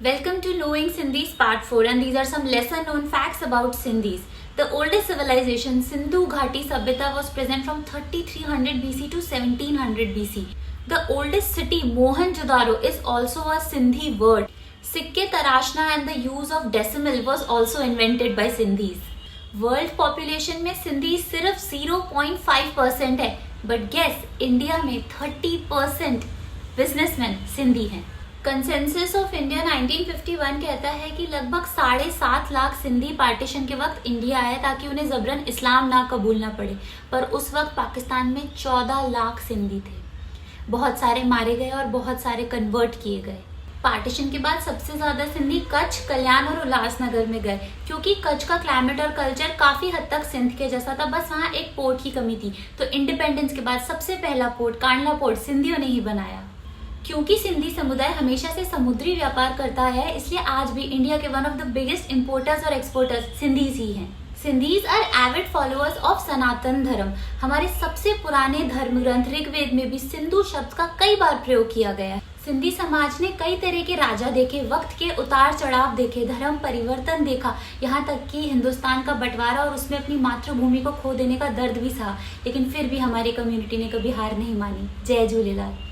Welcome to Knowing Sindhis Part 4, and these are some lesser known facts about Sindhis. The oldest civilization, Sindhu Ghati Sabhyata, was present from 3300 BC to 1700 BC. The oldest city, Mohenjo-daro, is also a Sindhi word. Sikke tarashna and the use of decimal was also invented by Sindhis. World population में सिंधी सिर्फ 0.5% है, but guess India में 30% businessman Sindhi हैं। Consensus of India 1951 कहता है कि लगभग 7.5 lakh Sindhi partition के वक्त इंडिया आए ताकि उन्हें जबरन इस्लाम ना कबूलना पड़े, पर उस वक्त पाकिस्तान में 14 लाख सिंधी थे। बहुत सारे मारे गए और बहुत सारे कन्वर्ट किए गए। पार्टीशन के बाद सबसे ज्यादा सिंधी कच्छ, कल्याण और उल्लासनगर में गए, क्योंकि कच्छ का क्लाइमेट और कल्चर काफी हद तक सिंध के जैसा था, बस वहाँ एक पोर्ट की कमी थी। तो इंडिपेंडेंस के बाद सबसे पहला पोर्ट कांडला पोर्ट सिंधियों ने ही बनाया। क्योंकि सिंधी समुदाय हमेशा से समुद्री व्यापार करता है, इसलिए आज भी इंडिया के one of the biggest importers और एक्सपोर्टर्स सिंधीज ही हैं। Sindhis are avid followers of सनातन धर्म। हमारे सबसे पुराने धर्म ग्रंथ ऋग्वेद में भी सिंधु शब्द का कई बार प्रयोग किया गया है। सिंधी समाज ने कई तरह के राजा देखे, वक्त के उतार चढ़ाव देखे, धर्म परिवर्तन देखा, यहाँ तक कि हिंदुस्तान का बंटवारा और उसमें अपनी मातृभूमि को खो देने का दर्द भी सहा, लेकिन फिर भी हमारी कम्युनिटी ने कभी हार नहीं मानी। जय झूलेलाल।